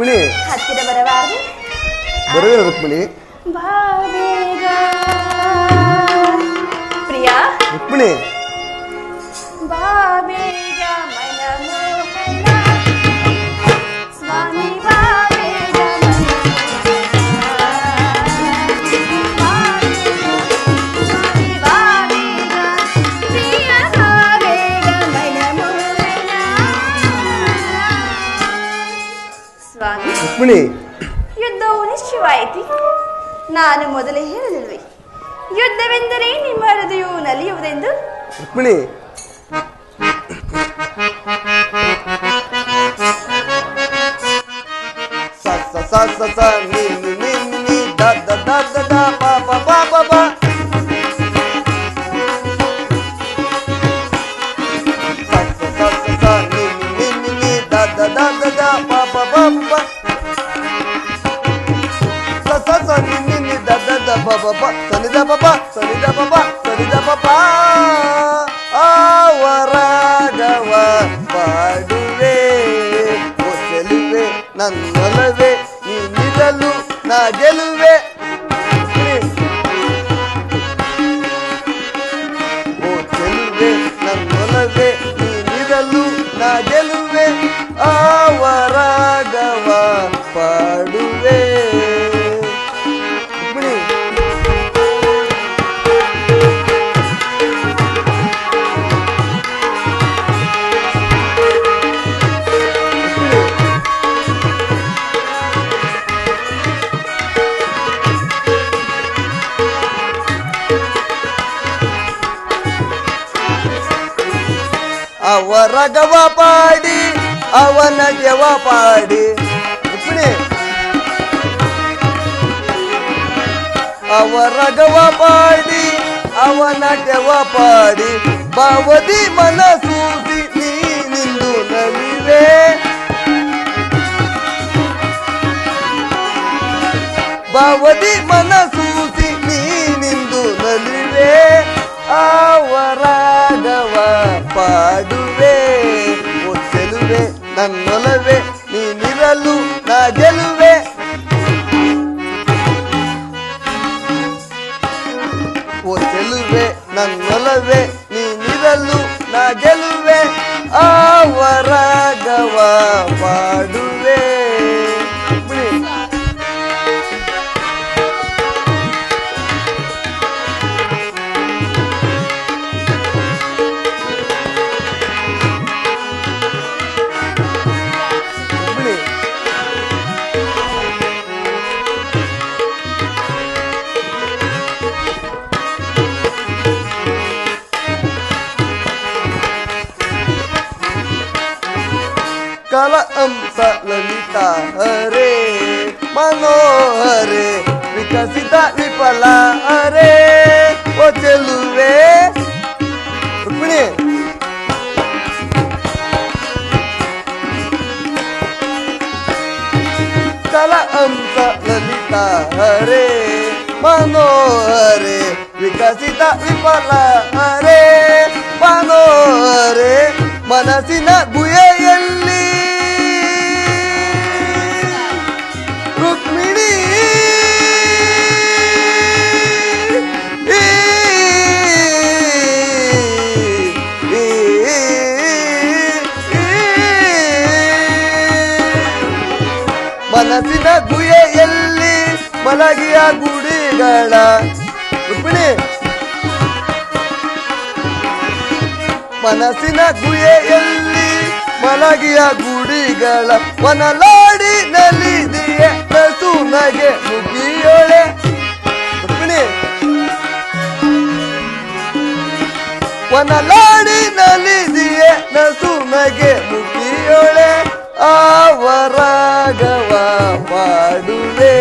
ರುಕ್ಮಿಣಿ ಹತ್ತಿರ ಬರಬಾರದು. ಬರುವೆ ರುಕ್ಮಿಣಿ. ಬಾ ಬೇಗ ಪ್ರಿಯಾ. ರುಕ್ಮಿಣಿ ಬಾ ಬೇಗ ಮನಮೋಹನ ಸ್ವಾಮಿ ಬಾ ಬೇಗ ಸ್ವಾಮಿ ಬಾ ಬೇಗ ಪ್ರಿಯ ಬಾ ಬೇಗ ಮನಮೋಹನ ಸ್ವಾಮಿ. ರುಕ್ಮಿಣಿ ಯುದ್ಧವು ನಿಶ್ಚಯವಾಯಿತು. ನಾನು ಮೊದಲೇ ಹೇಳಲಿಲ್ವೇ ಯುದ್ಧವೆಂದರೆ ನಿಮ್ಮ ಹೃದಯವು ನಲಿಯುವುದೆಂದು. ರುಕ್ಮಿಣಿ ಸ ಸ ಸ ಸ ಸ ನಿ ನಿ ನಿ ನಿ ನಿ the the the the the ಪ ಪ ಪ ಪ ಪ ಸ ಸ ಸ ಸ ಸ ನಿ ನಿ ನಿ ನಿ ನಿ the the the the the ಪ ಪ ಪ ಪ ಸ ಸ ಸ ನಿ ನಿ ನಿ ದ ದ ದ ಪ ಪ ಪ ಸನಿ ದ ಪ ಪ ಸನಿ ದ ಪ ಪ ಸನಿ ದ ಪ ಪ ಆವರಾಗವ ಪಾಡುವೆ ಒಸಲುವೆ ನನ್ನೊಲವೆ ನೀನಿರಲು ನಾ ಗೆಲುವೆ. ಓ ಚೆಲುವೆ ನನ್ನೊಲವೆ ನೀನಿರಲು ನಾ ಗೆಲುವೆ ಆವರಾಗವ ಪಾಡುವೆ. ಅವರಗವ ಪಾಡಿ ಅವನ ಗೆವ ಪಾಡಿ ರುಕ್ಮಿಣಿ ಅವರಗವ ಪಾಡಿ ಅವನ ಗೆವ ಪಾಡಿ ಬಾವದಿ ಮನಸೂಸಿ ನೀನಿಂದು ನಲಿವೆ ಬಾವದಿ ಮನಸೂಸಿ ನೀನಿಂದು ನಲಿವೆ ಆವರಾಗವ ಪಾಡುವೆ ಒಸಲುವೆ ನನ್ನೊಲವೆ ನೀನಿರಲು ನಾ ಗೆಲುವೆ. ಒಸಲುವೆ ನನ್ನೊಲವೆ ನೀನಿರಲು ನಾ ಗೆಲುವೆ ಆವರಾಗವ ಪಾಡುವೆ. ಕಲ ಅಂಸ ಲಲಿತ ಹರೇ ಮನೋಹರೇ ವಿಕಸಿತ ವಿಫಲ ಹರೇ ಓ ಚೆಲುವೆ. ರುಕ್ಮಿಣಿ ಕಲ ಅಂಸ ಲಲಿತ ಹರೇ ಮನೋಹರೇ ವಿಕಸಿತ ವಿಫಲ ಹರೇ ಮನೋಹರೇ ಮನಸ್ಸಿನ ಗುಹೆಯಲ್ಲಿ ರುಕ್ಮಿಣಿ ಮನಸ್ಸಿನ ಗುಹೆಯಲ್ಲಿ ಮಲಗಿಯ ಗುಡಿಗಳ ರುಕ್ಮಿಣಿ ಮನಸ್ಸಿನ ಗುಹೆಯಲ್ಲಿ ಮಲಗಿಯ ಗುಡಿಗಳ ವನಲಾಡಿ ನಲಿದಿಯೆ ನಸು ನಗೆ ಮುಗಿಯೋಳೆ. ರುಕ್ಮಿಣಿ ವನಲಾಡಿ ನಲಿದಿಯೆ ನಸು ನಗೆ ಮುಗಿಯೋಳೆ ಆವರಾಗವ ಪಾಡುವೆ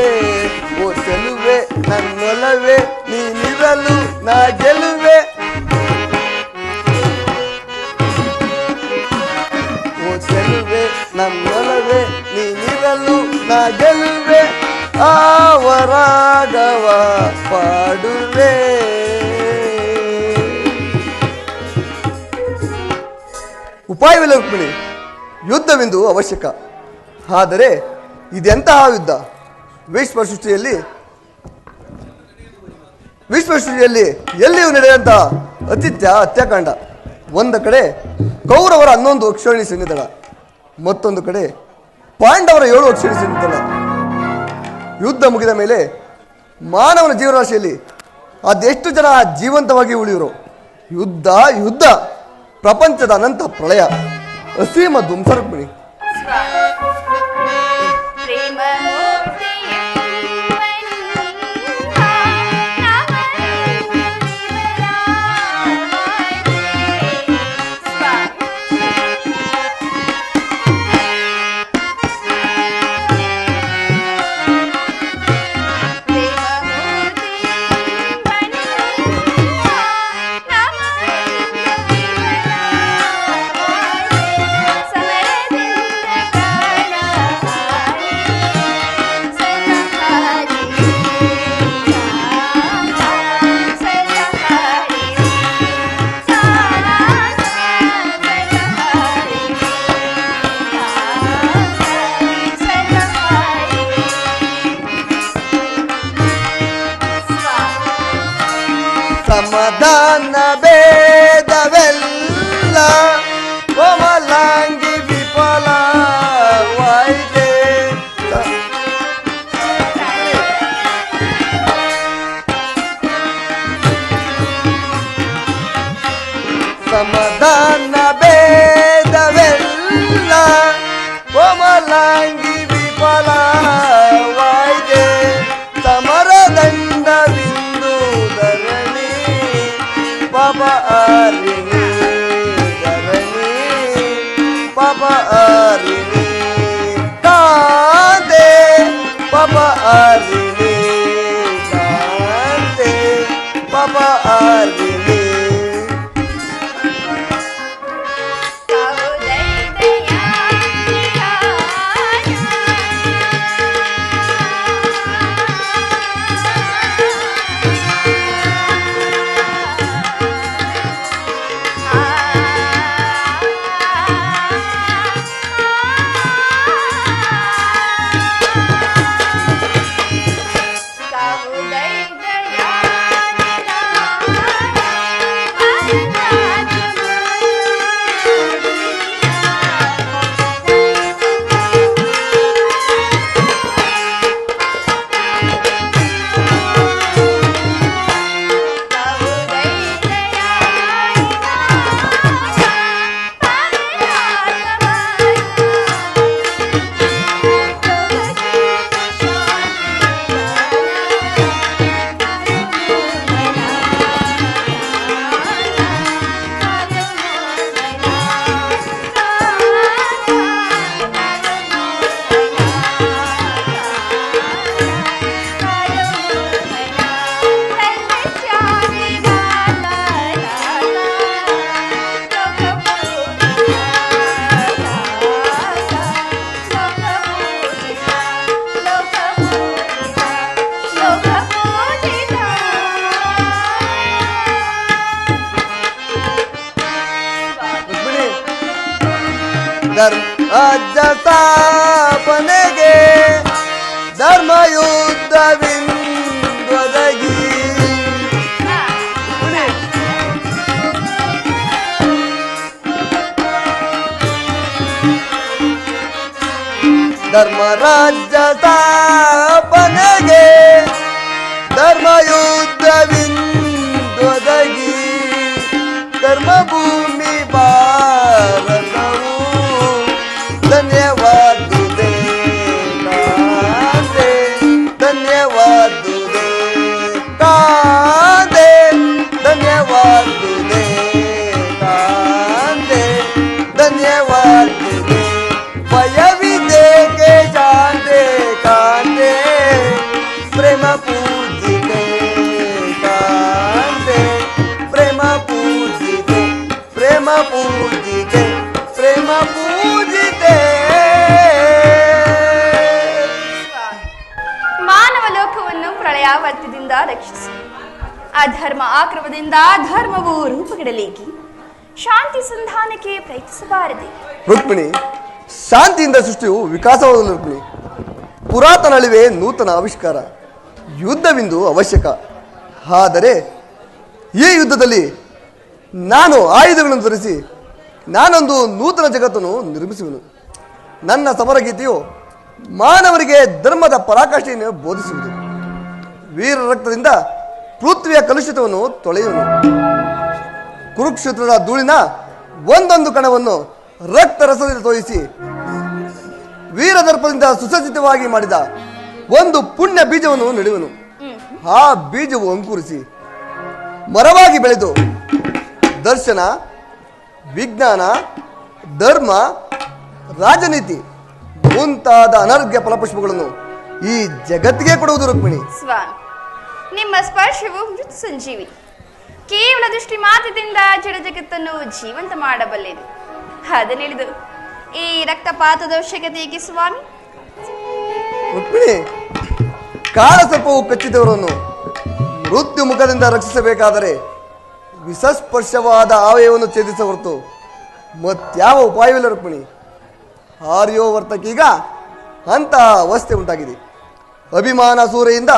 ಓ ಚೆಲುವೆ ನನ್ನೊಲವೆ ನೀನಿರಲು ನಾ ಗೆಲುವೆ. ಓ ಚೆಲುವೆ ನನ್ನೊಲವೆ ನೀನಿರಲು ನಾ ಗೆಲುವೆ ಆವರಾಗವ ಪಾಡುವೆ. ಉಪಾಯವಿಲ್ಲ ರುಕ್ಮಿಣಿ, ಯುದ್ಧವೆಂದು ಅವಶ್ಯಕ. ಆದರೆ ಇದೆಂತಹ ಯುದ್ಧ? ವಿಶ್ವಸೃಷ್ಟಿಯಲ್ಲಿ ಎಲ್ಲಿಯೂ ನಡೆಯುವಂತಹ ಹತ್ಯಾಕಾಂಡ. ಒಂದು ಕಡೆ ಕೌರವರ 11 ಅಕ್ಷೋಹಿಣಿ ಸೈನ್ಯದಳ, ಮತ್ತೊಂದು ಕಡೆ ಪಾಂಡವರ 7 ಅಕ್ಷೋಹಿಣಿ ಸೈನ್ಯದಳ. ಯುದ್ಧ ಮುಗಿದ ಮೇಲೆ ಮಾನವನ ಜೀವರಾಶಿಯಲ್ಲಿ ಅದೆಷ್ಟು ಜನ ಜೀವಂತವಾಗಿ ಉಳಿಯುವರು? ಯುದ್ಧ ಪ್ರಪಂಚದ ಅನಂತ ಪ್ರಳಯ, ಅಸೀಮ ಧ್ವಂಸ. ರುಕ್ಮಿಣಿ, ಸಮಾಧಾನ ಭೇದವೆಲ್ಲ ಕೋಮಲಾಂಗಿ ವಿಫಲವಾಯಿತೆ. ಸಮಾಧಾನ ಭೇದವೆಲ್ಲ ಕೋಮಲಾಂಗಿ ವಿಫಲವಾಯಿತೆ. ಸಮರದಂಡವಿಂದು ಪಾಪ ಅರಿಣಿ ಧರಣಿ, ಪಾಪ ಅರಿಣಿ ಕಾಂತೆ, ಪಾಪ ಅರಿಣಿ ಕಾಂತೆ, ಪಾಪ ಅರಿಣಿ. ರಾಜ್ಯ ಸ್ಥಾಪನೆಗೆ ಧರ್ಮಯುದ್ಧವಿಂದೊದಗಿ ಧರ್ಮರಾಜ್ಯ ಸ್ಥಾಪನೆಗೆ ಧರ್ಮಯುದ್ಧವಿಂದೊದಗಿ ಧರ್ಮಭೂಮಿ ಭಾರತವು ಧನ್ಯವಾದುದೇ ಕಾಂದೆ, ಧನ್ಯವಾದುದೇ ಕಾಂದೆ, ಧನ್ಯವಾದುದೇ ಕಾಂದೆ, ಧನ್ಯವಾದುದೇ ಭಯವಿದೇಕೆ ಶಾಂತೆ ಕಾಂದೆ, ಪ್ರೇಮ ಪೂಜಿತೆ ಕಾಂದೆ, ಪ್ರೇಮ ಪೂಜಿತೆ, ಪ್ರೇಮ ಪೂಜಿತೆ, ಪ್ರೇಮ ಪೂಜಿತೆ. ಮಾನವ ಲೋಕವನ್ನು ಪ್ರಳಯಾವರ್ತಿದಿಂದ ರಕ್ಷಿಸಿ ಅಧರ್ಮ ಆಕ್ರಮದಿಂದ ಧರ್ಮವು ರೂಪುಗೆಡಲೇಕಿ ಶಾಂತಿ ಸಂಧಾನಕ್ಕೆ ಪ್ರಯತ್ನಿಸಬಾರದೆ. ರುಕ್ಮಿಣಿ, ಶಾಂತಿಯಿಂದ ಸೃಷ್ಟಿಯು ವಿಕಾಸವಾಗಲು ರುಕ್ಮಿಣಿ. ಪುರಾತನ ಅಳಿವೆ ನೂತನ ಆವಿಷ್ಕಾರ. ಯುದ್ಧವಿಂದು ಅವಶ್ಯಕ. ಆದರೆ ಈ ಯುದ್ಧದಲ್ಲಿ ನಾನು ಆಯುಧಗಳನ್ನು ಧರಿಸಿ ನಾನೊಂದು ನೂತನ ಜಗತ್ತನ್ನು ನಿರ್ಮಿಸುವೆನು. ನನ್ನ ಸಮರಗೀತೆಯು ಮಾನವರಿಗೆ ಧರ್ಮದ ಪರಾಕಾಷ್ಠೆಯನ್ನು ಬೋಧಿಸುವುದು. ವೀರ ರಕ್ತದಿಂದ ಪೃಥ್ವಿಯ ಕಲುಷಿತವನ್ನು ತೊಳೆಯುವನು. ಕುರುಕ್ಷೇತ್ರದ ಧೂಳಿನ ಒಂದೊಂದು ಕಣವನ್ನು ರಕ್ತ ರಸದಿಂದ ತೋಯಿಸಿ ವೀರದರ್ಪದಿಂದ ಸುಸಜ್ಜಿತವಾಗಿ ಮಾಡಿದ ಒಂದು ಪುಣ್ಯ ಬೀಜವನ್ನು ನೆಡುವನು. ಆ ಬೀಜವು ಅಂಕುರಿಸಿ ಮರವಾಗಿ ಬೆಳೆದು ದರ್ಶನ, ವಿಜ್ಞಾನ, ಧರ್ಮ, ರಾಜನೀತಿ ಮುಂತಾದ ಅನರ್ಘ್ಯ ಫಲಪುಷ್ಪಗಳನ್ನು ಈ ಜಗತ್ತಿಗೆ ಕೊಡುವುದು ರುಕ್ಮಿಣಿ. ಸ್ವಾಮಿ, ನಿಮ್ಮ ಸ್ಪರ್ಶವು ಮೃತ ಸಂಜೀವಿ. ಕೇವಲ ದೃಷ್ಟಿ ಮಾತ್ರದಿಂದ ಜಡ ಜಗತ್ತನ್ನು ಜೀವಂತ ಮಾಡಬಲ್ಲೆನು. ಅದನ್ನಿಳಿದು ಈ ರಕ್ತಪಾತದ ಅವಶ್ಯಕತೆ ಏಕೆ ಸ್ವಾಮಿ? ರುಕ್ಮಿಣಿ, ಕಾಳಸರ್ಪವು ಕಚ್ಚಿದವರನ್ನು ಮೃತ್ಯು ಮುಖದಿಂದ ರಕ್ಷಿಸಬೇಕಾದರೆ ವಿಸಸ್ಪರ್ಶವಾದ ಆವಯವನ್ನು ಛೇದಿಸ ಹೊರತು ಮತ್ಯಾವ ಉಪಾಯವಿಲ್ಲ ರುಕ್ಮಿಣಿ. ಆರ್ಯೋವರ್ತಕೀಗ ಅಂತಹ ಅವಸ್ಥೆ ಉಂಟಾಗಿದೆ. ಅಭಿಮಾನ ಸೂರೆಯಿಂದ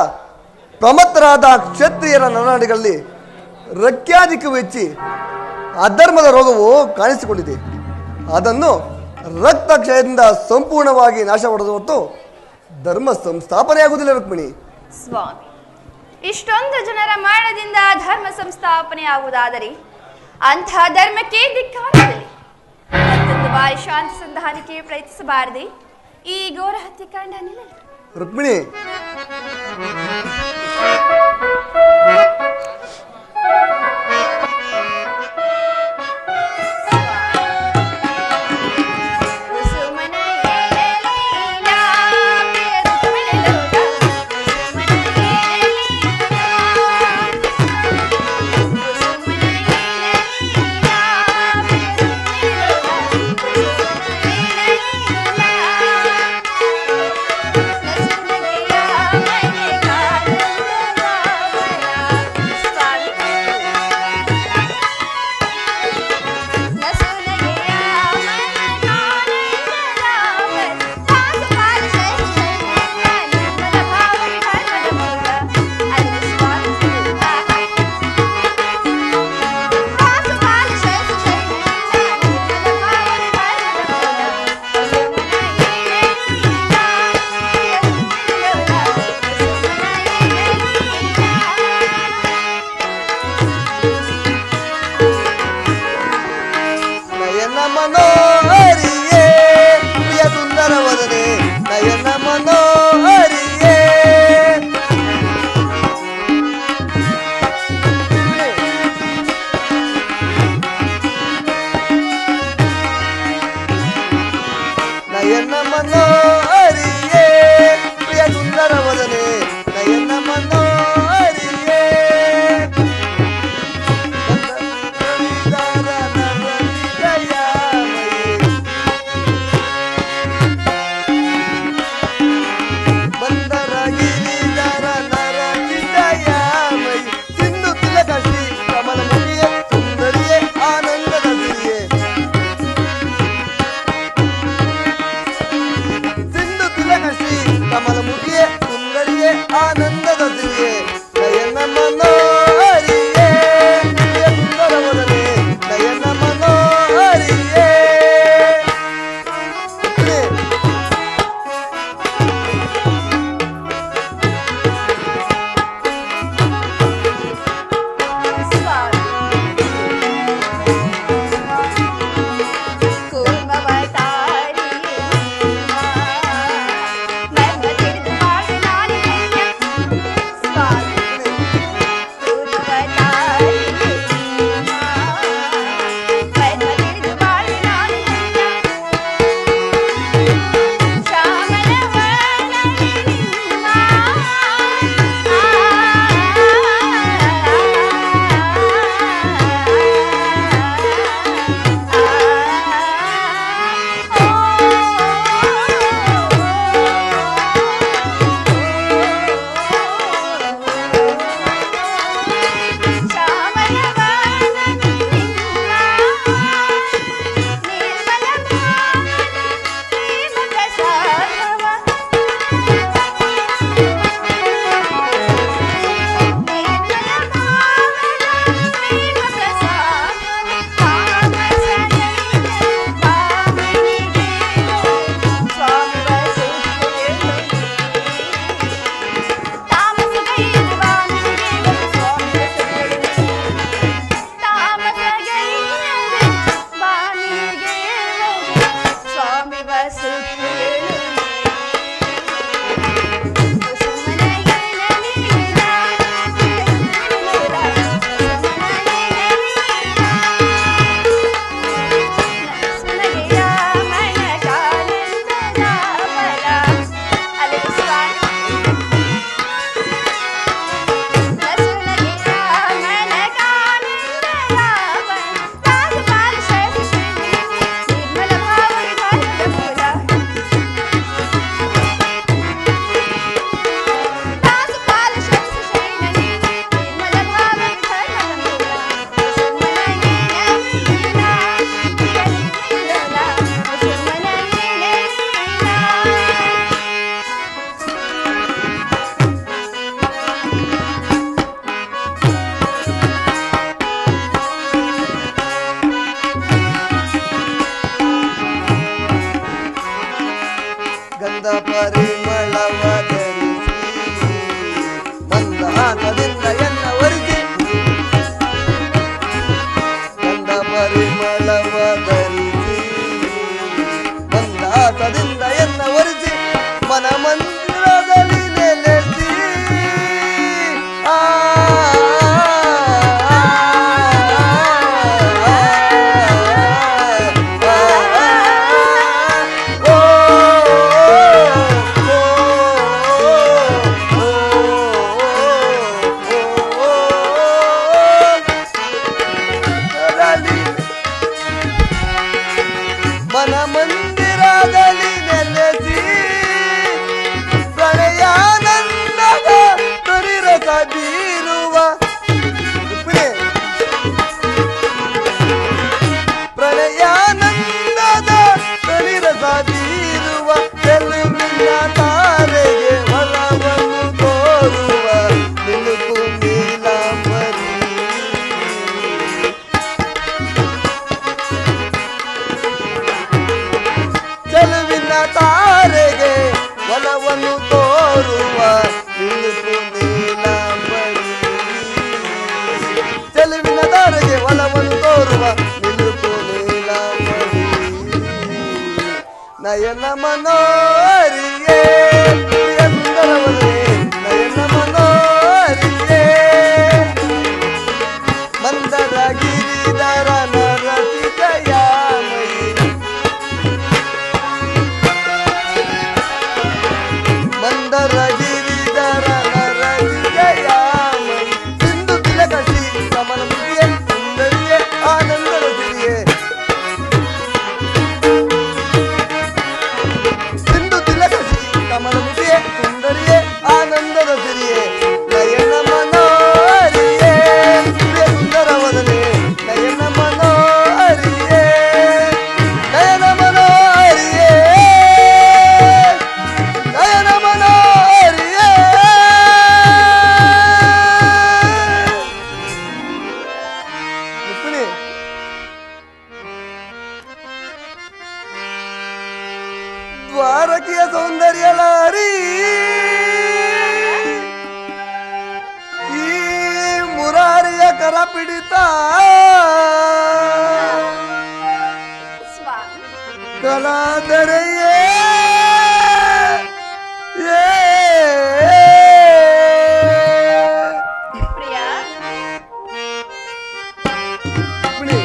ಪ್ರಮತ್ತರಾದ ಕ್ಷತ್ರಿಯರ ನರನಾಡಿಗಳಲ್ಲಿ ರಕ್ಯಾಧಿಕವು ಹೆಚ್ಚಿ ಅಧರ್ಮದ ರೋಗವು ಕಾಣಿಸಿಕೊಂಡಿದೆ. ಅದನ್ನು ರಕ್ತಕ್ಷಯದಿಂದ ಸಂಪೂರ್ಣವಾಗಿ ನಾಶ ಮಾಡದ ಹೊರತು ಧರ್ಮ ಸಂಸ್ಥಾಪನೆಯಾಗುವುದಿಲ್ಲ ರುಕ್ಮಿಣಿ. ಸ್ವಾಮಿ, ಇಷ್ಟೊಂದು ಜನರ ಮರಣದಿಂದ ಧರ್ಮ ಸಂಸ್ಥಾಪನೆ ಆಗುವುದಾದರೆ ಅಂಥ ಧರ್ಮಕ್ಕೆ ಧಿಕ್ಕಾರವಿರಲಿ. ಮತ್ತೊಂದು ಬಾರಿ ಶಾಂತಿ ಸಂಧಾನಕ್ಕೆ ಪ್ರಯತ್ನಿಸಬಾರದೆ ಈ ಘೋರ ಹತ್ಯಾಕಾಂಡ ನಿಲ್ಲಲಿ. ರುಕ್ಮಿಣಿ, ಮನೋಹರಿಯೇ ಪ್ರಿಯ ಸುಂದರ ವದನೆ ನಯನ ಮನೋಹರಿಯೇ. ನಯನ ಮನೋಹರಿಯೇ ಪ್ರಿಯ ಸುಂದರ ವದನೆ ನಯನ ಮನೋಹರಿಯೇ. ಸಿಂಧು ಗಂಧ ಪರಿಮಳವ ಧರಿಸಿ ಮಂದಹಾಸದಿಂದ ಎನ್ನ ಒರಿಸಿ ಗಂಧ ಪರಿಮಳವ ಧರಿಸಿ ಮಂದಹಾಸದಿಂದ ಎನ್ನ ಒರಿಸಿ ಮನ ಮಂದಿರದಲ್ಲಿ ನೆಲೆಸಿ ಮನ ಮಂದಿರದಲ್ಲಿ ನೆಲೆಸಿ ಪ್ರಣಯಾನಂದದ ತುರಿರಸ ಬೀರುವ ಪ್ರಣಯಾನಂದದ ತುರಿರಸ ಬೀರುವ ಚೆಲುವಿನ ತಾರೆಗೆ ಹೊಲವನ್ನು ತೋರುವ ನಿಲುಕು ನೀಲಾಂಬರಿ ಚೆಲುವಿನ ತಾರೆಗೆ ಒಲವನ್ನು ತೋರುವ ನಿಲುಕು ನೀಲಾಂಬರಿ ಚೆಲುವಿನ ತಾರೆಗೆ ಒಲವನ್ನು ತೋರುವ ನಿಲುಕು ನೀಲಾಂಬರಿ ನಯನ ಮನೋಹರಿಯೇ ಪ್ರಿಯ ಸುಂದರವನೇ ನಯನ ಮನೋಹರಿಯೇ ಮಂದರ ಗಿರಿಧರ ನರಸಿಕಯಾಮಯಿ ಮಂದರ ಗಿರಿಧರ ನರಸಿಕಯಾಮಯಿ ಸಿಂಧು ತಿಲಕಸಿ ಕಮಲ ಮುಗಿಯೇ ಸುಂದರಿಯೇ ಆನಂದದ ಸಿರಿಯೇ ಸಿಂಧು ತಿಲಕಸಿ ಕಮಲ ಮುಗಿಯೇ ಸುಂದರಿಯೇ ಆನಂದದ ಸಿರಿಯೇ ನಯನ ಮನೋಹರಿಯೇ ಪ್ರಿಯ ಸುಂದರವದನೆ ನಯನ ಮನೋಹರಿಯೇ ನಯನ ಮನೋಹರಿಯೇ ನಯನ ಮನೋಹರಿಯೇ ರುಕ್ಮಿಣಿ ದ್ವಾರಕೆಯ ಸೌಂದರ್ಯ ಲಾರಿ ಈ ಮುರಾರಿಯ ಕರ ಪಿಡಿತ ಸ್ವಾಮಿ ಕಲಾದರೆಯೇ ಪ್ರಿಯ ರುಕ್ಮಿಣಿ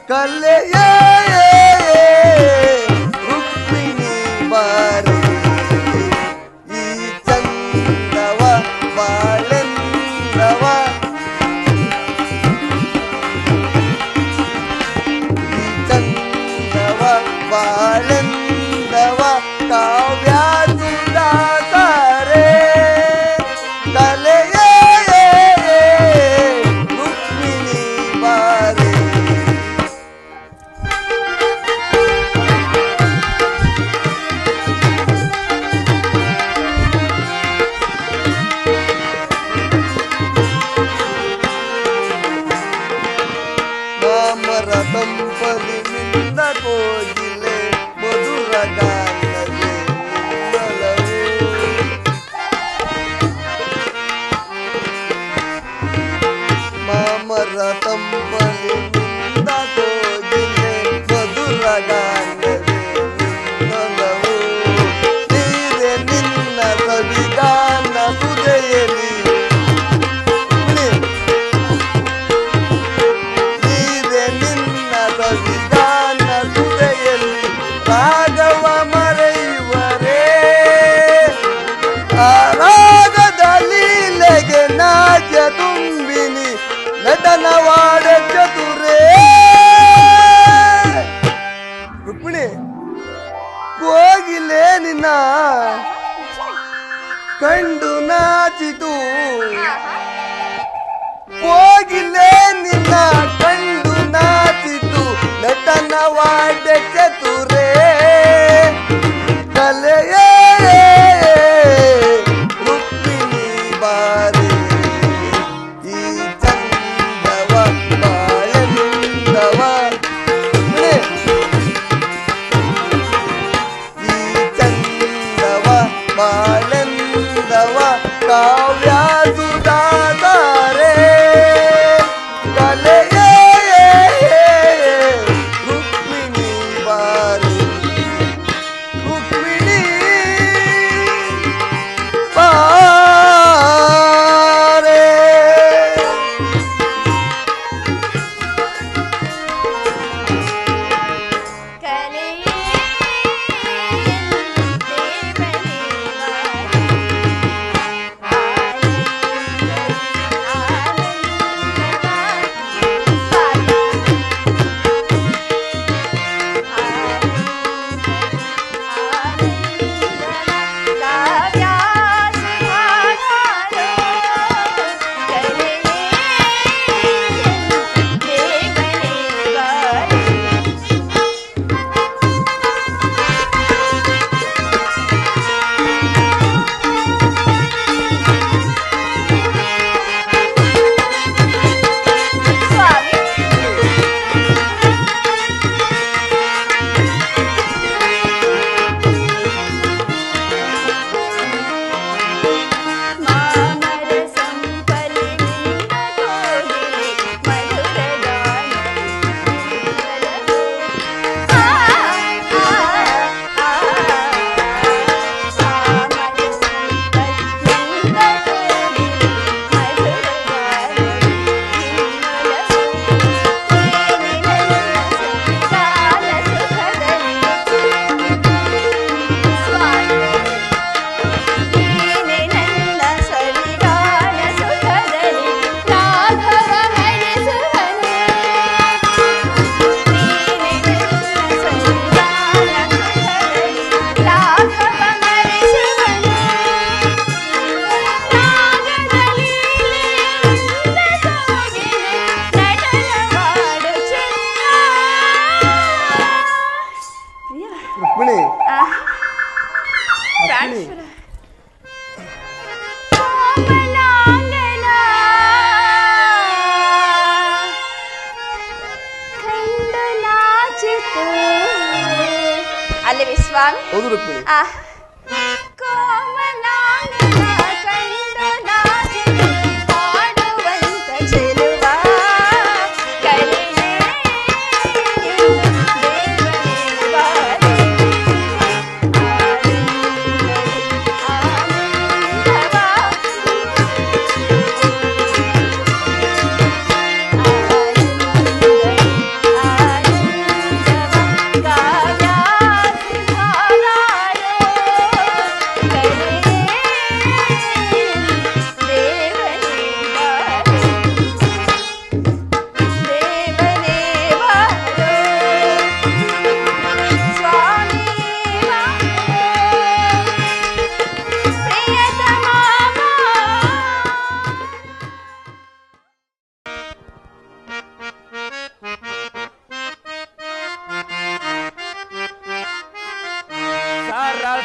ಕಲೆಯೇ ರುಕ್ಮಿಣಿ ಬಾರಿ ಈ ಚಂದವ ಬಾಳೆಂದವ ಈ ಚಂದವ ಬಾಳೆಂದವ ಕಾವ್ಯಾಸುದಾಸರೇ ಕಲೆಯೇ ರುಕ್ಮಿಣಿ ಬಾರಿ ಮಾಮರ ದಂಪಲಿನಿಂದ ಕೋಗಿಲೆ ಮಧುರ ಗಾನವೇ ನಿನ್ನೊಲವು ಮಾಮರ ತಂಪಲಿನಿಂದ ಕೋಗಿಲೆ ಮಧುರ ಗಾನವೇ ನಿನ್ನೊಲವು ನೀರೆ ನಿನ್ನ ಸವಿಗಾನ ಸುದೆಯಲಿ ನೀರೆ ನಿನ್ನ ಸವಿಗಾನ ಸುದೆಯಲ್ಲಿ ರಾಗವ ಮರೆಯುವರೇ ಆ ರಾಗದ ಲೀಲೆಗೆ ನಾಟ್ಯ ತುಂಬಿನಿ ನಟನವಾಡ ಚತುರೇ ರುಕ್ಮಿಣಿ ಕೋಗಿಲೆ ನಿನ್ನ ಕಂಡು ನಾಚಿತು ಕೋಗಿಲೆ ನಿನ್ನ ಕಂಡು ನಾಚಿತು ನಟನವಾಡ ಚತುರೇ ಕಲೆಯೇ ರುಕ್ಮಿಣಿ ಬಾರಿ ಈ ಚಂದವ ಹೌದು ರುಕ್ಮಿಣಿ. ಕೋಮಲಾಂಗನ ಕಂಡು ನಾಚಿಕೆ ಹಾಡುವಂತ ಚೆಲುವ ಕರೆಯೇ ದೇವನೇ ಬಾರೆ.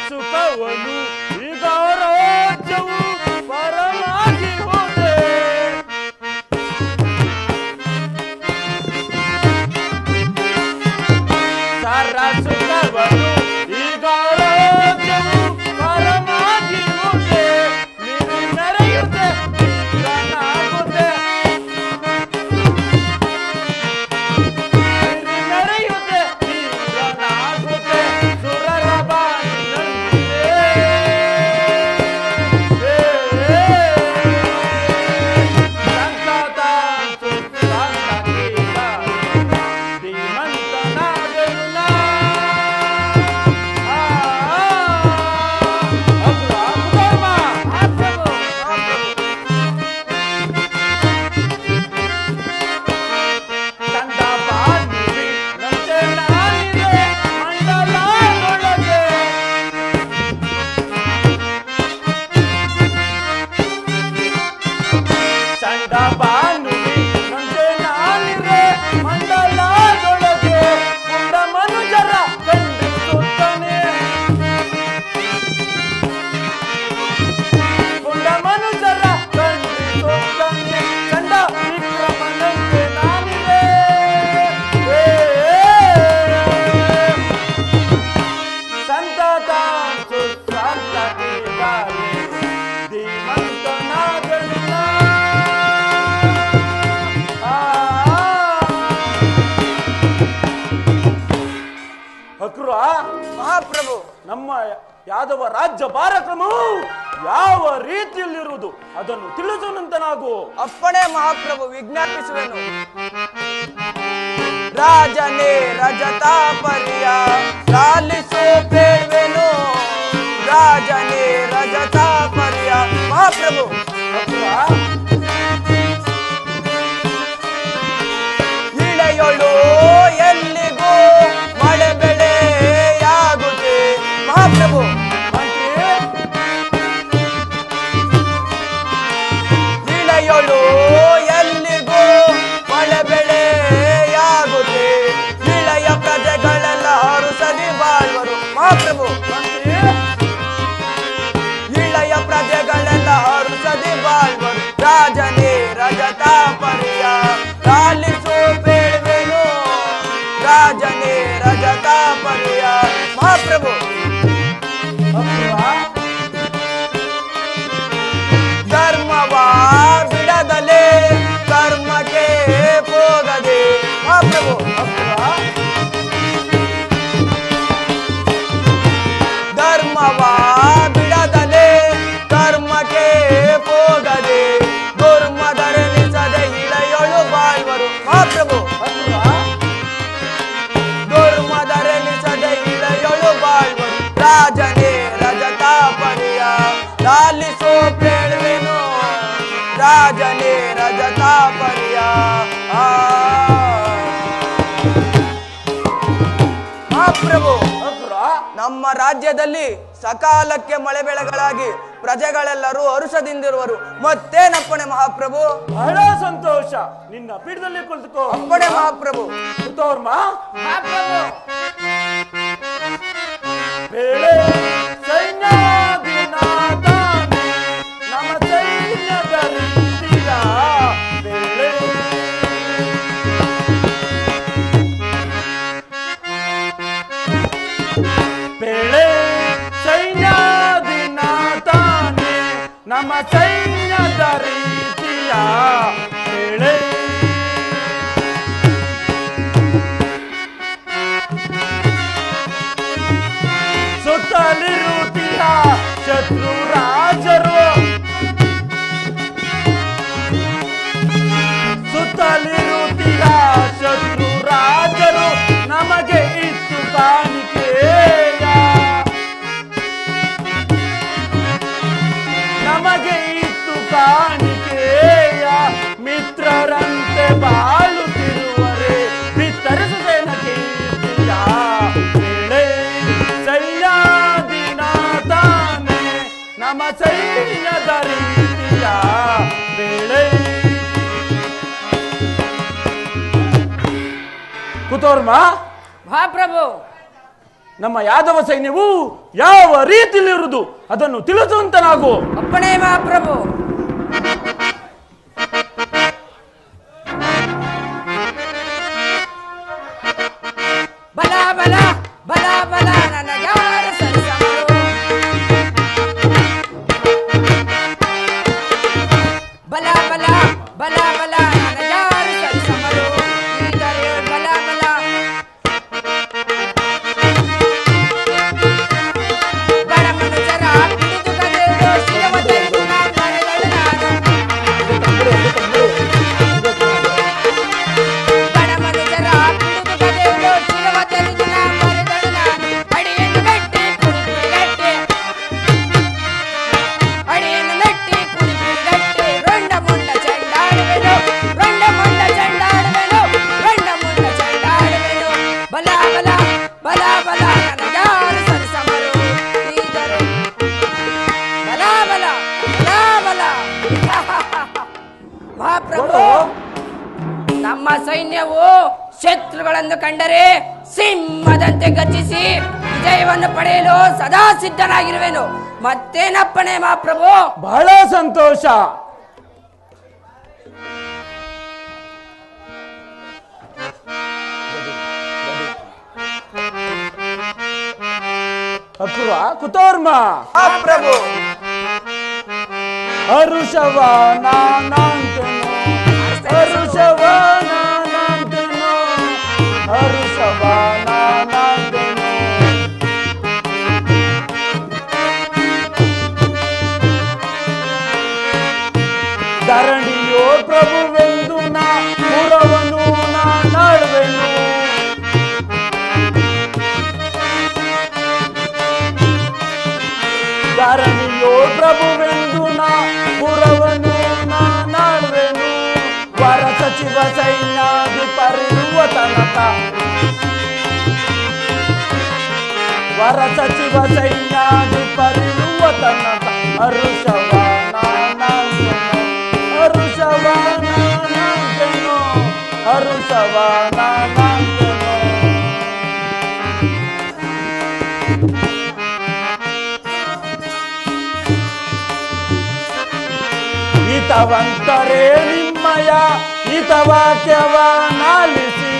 ಸುಖವನು ಈಗ ರಾಜ್ಯವು ಪರವಾಗಿ ಹೋದೆ. ಸಾರ ಸುಖವನು ಈಗ ರಾಜ್ಯವು ಪರವಾಗಿ ಹೋದೆ. ನೀರು ನೆರೆಯುತ್ತೆ ನಾಗುತ್ತೆ, ನೀರು ನೆರೆಯುತ್ತೆ ನಾಗುತ್ತೆ. ಸುರರ ಮಹಾಪ್ರಭು, ನಮ್ಮ ಯಾದವ ರಾಜ್ಯ ಪರಾಕ್ರಮವು ಯಾವ ರೀತಿಯಲ್ಲಿರುವುದು ಅದನ್ನು ತಿಳಿಸುವಂತನಾಗು. ಅಪ್ಪಣೆ ಮಹಾಪ್ರಭು, ವಿಜ್ಞಾಪಿಸುವೆನು. ರಾಜನೇ ರಜತಾಪರ್ಯ ಲಾಲಿಸು ಬೇಡ್ವೆನು. ರಾಜನೇ ರಜತಾಪರ್ಯ. ಮಹಾಪ್ರಭು, ಇಳೆಯೊಳು ಎಲ್ಲಿಗೂ ಮಳೆ ಬೆಳೆಯಾಗುತ್ತೆ. ಮಹಾಪ್ರಭು, ಇಳೆಯೊಳು ಎಲ್ಲಿಗೂ ಮಳೆ ಬೆಳೆಯಾಗುತ್ತೆ. ಇಳೆಯ ಪ್ರಜೆಗಳೆಲ್ಲ ಹರುಸದಿ ಬಾಳ್ವರು. ಮಹಾಪ್ರಭು, ಇಳೆಯ ಪ್ರಜೆಗಳೆಲ್ಲ ಹರುಸದಿ ಬಾಳ್ವರು. ರಾಜನೇ ರಜತಾಪರ್ಯ ಲಾಲಿಸು ಬೇಡ್ವೆನು. ರಾಜನೇ ರಜತಾಪರ್ಯ. ಮಹಾಪ್ರಭು, ಧರ್ಮವ ಬಿಡದಲೇ ಕರ್ಮಕ್ಕೆ ಹೋಗದೆ. ಮಹಾಪ್ರಭು, ಧರ್ಮವ ಬಿಡದಲೇ ಕರ್ಮಕ್ಕೆ ಹೋಗದೆ. ದುರ್ಮದರೆನಿಸದೆ ಇಳೆಯೊಳು ಬಾಳ್ವರು. ಮಹಾಪ್ರಭು, ದುರ್ಮದರೆನಿಸದೆ ಇಳೆಯೊಳು ಬಾಳ್ವರು. ರಾಜನೇ ರಜತಾಪರ್ಯ ಲಾಲಿಸು ಬೇಡ್ವೆನು. ರಾಜನೇ ರಜತಾಪರ್ಯ. ಮಹಾಪ್ರಭು, ನಮ್ಮ ರಾಜ್ಯದಲ್ಲಿ ಸಕಾಲಕ್ಕೆ ಮಳೆ ಬೆಳೆಗಳಾಗಿ ಪ್ರಜೆಗಳೆಲ್ಲರೂ ಹರುಷದಿಂದಿರುವರು. ಮತ್ತೇನಪ್ಪಣೆ ಮಹಾಪ್ರಭು? ಬಹಳ ಸಂತೋಷ. ನಿನ್ನ ಪೀಠದಲ್ಲಿ ಕುಳಿತುಕೋ. ಅಪ್ಪಣೆ ಮಹಾಪ್ರಭು. ಬೇಳೆ ಸೈನ್ಯಾಧಿನಾಥ ನಮ್ಮ ಸೈನ್ಯದ ರೀತಿಯ ಬೇಳೆ ಬೇಳೆ ನಮ್ಮ ಸೈನ್ಯದ ರೀತಿಯ ವೇಳೆ ಸುತ್ತಲಿರುತ್ತೀಯ ಶತ್ರು ರಾಜರು ಸುತ್ತಲಿರುತ್ತೀಯ ಶತ್ರು ರಾಜರು ನಮಗೆ ಇತ್ತು ಕಾಣಿಕೆಯ ನಮಗೆ ಇತ್ತು ಕಾಣಿಕೆಯ ಮಿತ್ರರಂತೆ ಬಾಳುತ್ತಿರುವರೆ ಬಿತ್ತರಿಸುತ್ತೇನ ಕೀರ್ತಿಯ ವೇಳೆ ಸೈನ್ಯಾದಿನ ತಾನೆ ನಮ್ಮ ಸೈನ್ಯದ ರೀತಿಯ ವೇಳೆ ಕುತೋರ್ಮ ಮಹಾಪ್ರಭು, ನಮ್ಮ ಯಾದವ ಸೈನ್ಯವು ಯಾವ ರೀತಿಯಲ್ಲಿರುವುದು ಅದನ್ನು ತಿಳಿಸುವಂತನಾಗು. ಅಪ್ಪಣೆ ಮಹಾಪ್ರಭು. ಬಲ ಬಲ ಬಲ ಬಲ ನನಗ್ಯಾರ ಸರಿಸಮರು. ಬಲ ಬಲ ಬಲ ಬಲ ನನಗ್ಯಾರ ಸರಿಸಮರು. ಈದರೆ ಬಲ ಬಲ ಬಡ ಮನುಜರ ಪಿಡಿದು ಕದೆಯೋ ಶಿರವ ತೆಗೆದು ನಾ ಮರೆಗಳು ನಾನು. ಬಡ ಮನುಜರ ಪಿಡಿದು ಕದೆಯೋ ಶಿರವ ತೆಗೆದು ನಾ ಮರೆಗಳು ನಾನು. ಅಡಿಯನ್ನು ಮೆಟ್ಟಿ ಕುಣಿಪುರಿ ಗಟ್ಟಿ ಅಡಿಯನ್ನು ಮೆಟ್ಟಿ ಕುಣಿಪುರಿ ಗಟ್ಟಿ ರೊಂಡ ಮುಂಡ ಚೆಂಡಾಡುವೆನು ರೊಂಡ ಮುಂಡ ಚೆಂಡಾಡುವೆನು ರೊಂಡ ಮುಂಡ ಚೆಂಡಾಡುವೆನು. ಬಲ ಬಲ ಬಲ ಬಲ ನನಗ್ಯಾರು ಸರಿಸಮರು. ಈದರು ಬಲ ಬಲ ಬಲ ಬಲ. ಮಹಾಪ್ರಭು, ನಮ್ಮ ಸೈನ್ಯವು ಶತ್ರುಗಳನ್ನು ಕಂಡರೆ ಸಿಂಹದಂತೆ ಗರ್ಜಿಸಿ ವಿಜಯವನ್ನು ಪಡೆಯಲು ಸದಾ ಸಿದ್ಧನಾಗಿರುವೆನು. ಮತ್ತೇನಪ್ಪಣೆ ಮಹಾಪ್ರಭು? ಬಹಳ ಸಂತೋಷ. ಅಪುರ ಕುತೋರ್ಮ ಪ್ರಭು ಹರುಷವ ನಾನಂತನು ಹರುಷವ ನಾನಂತನು ಹರುಷವ ನಾನಂತನು ಧರಣಿಯೋ ಪ್ರಭುವೆಂದು ನಾ ಪುರವನು ನಾಡುವೆನು. ಧರಣಿಯೋ ಪ್ರಭುವೆಂದು ನಾ ಪುರವನು ನಾಡುವೆನು. ವರ ಸಚಿವ ಸೈನ್ಯಾಧಿಪರಿರುವ ತನಕ ವರ ಸಚಿವ ಸೈನ್ಯಾಧಿಪರಿರುವ ತನಕ ಹರುಷವ ನಾನಂತನು ಹರುಷವ ನಾನಂತನು ಹರುಷವ ನಾನಂತನು. ಹಿತವಂತರೇ ನಿಮ್ಮಯ ಹಿತವಾಕ್ಯವ ನಾಲಿಸಿ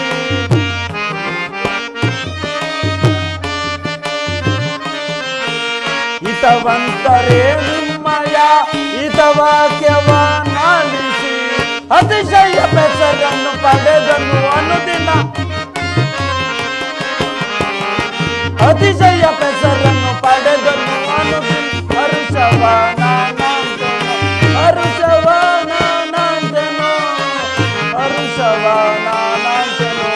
ಹಿತವಂತರೇ ನಿಮ್ಮಯ ಹಿತವಾಕ್ಯವ ನಾಲಿಸಿ ಅತಿಶಯ ಬೆಸರನ್ನು ಪಡೆದನು ಅನುದಿನ ಅತಿಶಯ ಬೆಸರನ್ನು ಪಡೆದನು ಅನುದಿನ ಹರುಷವ ನಾನಂತನು ಹರುಷವ ನಾನಂತನು ಹರುಷವ ನಾನಂತನು.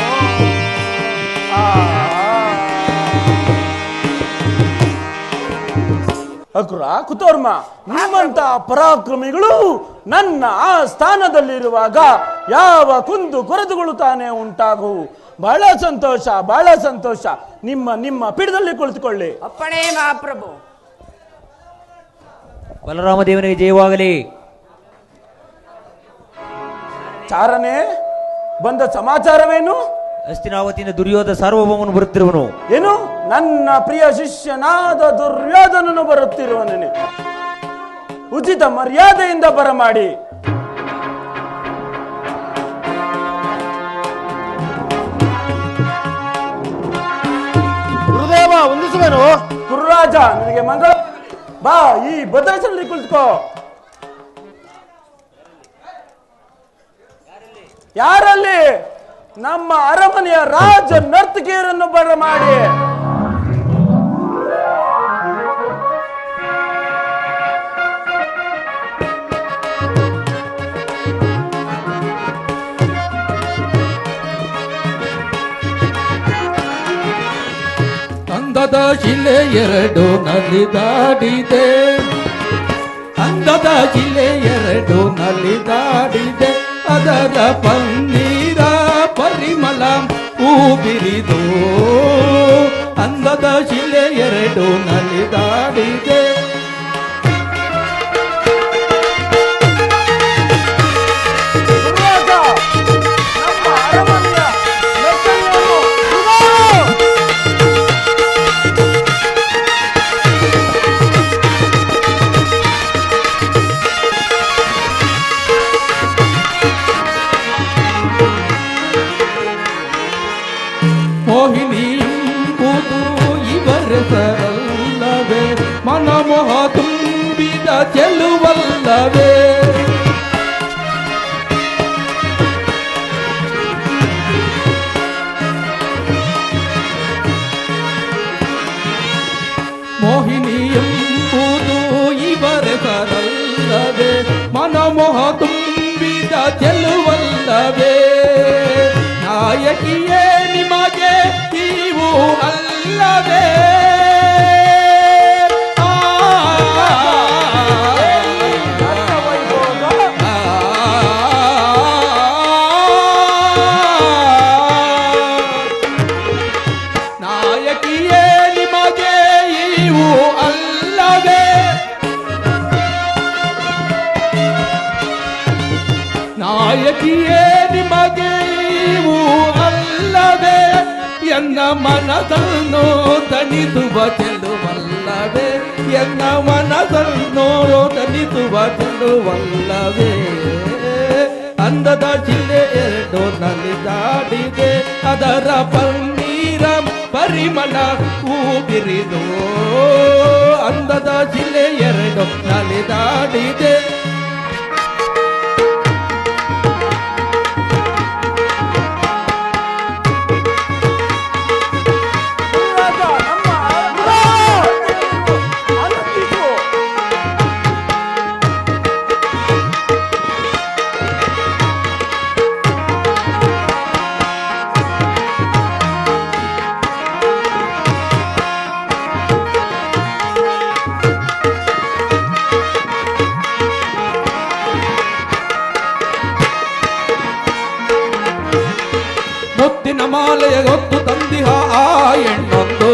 ಅಕುರ ಕುತೋರ್ಮ, ನಿಮ್ಮಂತ ಪರಾಕ್ರಮಿಗಳು ನನ್ನ ಆ ಸ್ಥಾನದಲ್ಲಿರುವಾಗ ಯಾವ ಕುಂದು ಕೊರತೆಗೊಳ್ಳುತ್ತಾನೆ ಉಂಟಾಗುವು. ಬಹಳ ಸಂತೋಷ, ಬಹಳ ಸಂತೋಷ. ನಿಮ್ಮ ನಿಮ್ಮ ಪೀಠದಲ್ಲಿ ಕುಳಿತುಕೊಳ್ಳಿ. ಅಪ್ಪಣೆ ಮಹಾಪ್ರಭು. ಬಲರಾಮದೇವನಿಗೆ ಜಯವಾಗಲಿ. ಚಾರನೆ, ಬಂದ ಸಮಾಚಾರವೇನು? ಹಸ್ತಿನಾವತಿಯಿಂದ ದುರ್ಯೋಧ ಸಾರ್ವಭೌಮನು ಬರುತ್ತಿರುವನು. ಏನು? ನನ್ನ ಪ್ರಿಯ ಶಿಷ್ಯನಾದ ದುರ್ಯೋಧನನು ಬರುತ್ತಿರುವನೇ. ಉಚಿತ ಮರ್ಯಾದೆಯಿಂದ ಬರಮಾಡಿ. ಗುರುದೇವ ವಂದಿಸುವೆನು. ಕುರುರಾಜ, ನಿನಗೆ ಮಂಗಳ. ಬಾ, ಈ ಭದ್ರಾಸನದಲ್ಲಿ ಕುಳಿತುಕೋ. ಯಾರಲ್ಲಿ? ನಮ್ಮ ಅರಮನೆಯ ರಾಜ ನರ್ತಕಿಯರನ್ನು ಬರಮಾಡಿ ಅಂದದ ಶಿಲೆ ಎರಡು ನಲಿದಾಡಿದೆ, ಅಂದದ ಶಿಲೆ ಎರಡು ನಲಿದಾಡಿದೆ, ಅದರ ಪನ್ನೀರ ಪರಿಮಳ ಹೂಬಿರಿದು. ಅಂದದ ಶಿಲೆ ಎರಡು ನಲಿದಾಡಿದೆ. ನಮ್ಮ ಅರಮನೆಯ ನರ್ತಕಿಯನ್ನು ಮೋಹಿನಿ ಎಂಬುದು ಇವರೆಸರಲ್ಲವೇ, ಮನಮೋಹ ತುಂಬಿದ ಚೆಲುವಲ್ಲವೇ. ಮೋಹಿನಿ ಎಂಬುದು ಇವರೆಸರಲ್ಲವೇ, ಮನಮೋಹ ತುಂಬಿದ ಚೆಲುವಲ್ಲವೇ. ನಾಯಕಿಯೇ ನಿಮಗೆ ನೀವು ಅಲ್ಲವೇ. ನಾಯಕಿಯೇ ನಿಮಗೆ ಇವು ಅಲ್ಲವೇ. ನಾಯಕಿಯೇ ನಿಮಗೆ ಇವು ಅಲ್ಲವೇ. ಎನ್ನ ಮನದನ್ನು ತಣಿಸುವ ಚೆಲುವಲ್ಲವೇ, ಎನ್ನ ಮನದನ್ನು ತಣಿಸುವ ಚೆಲುವಲ್ಲವೇ. ಅಂದದ ಶಿಲೆ ಎರಡು ನಲಿದಾಡಿದೆ, ಅದರ ಪನ್ನೀರ ಪರಿಮಳ ಹೂಬಿರಿದು. ಅಂದದ ಶಿಲೆ ಎರಡು ನಲಿದಾಡಿದೆ. ಮುತ್ತಿನ ಮಾಲೆಯ ಹೊತ್ತು ತಂದಿಹ ಆ ಹೆಣ್ಣೊಂದು,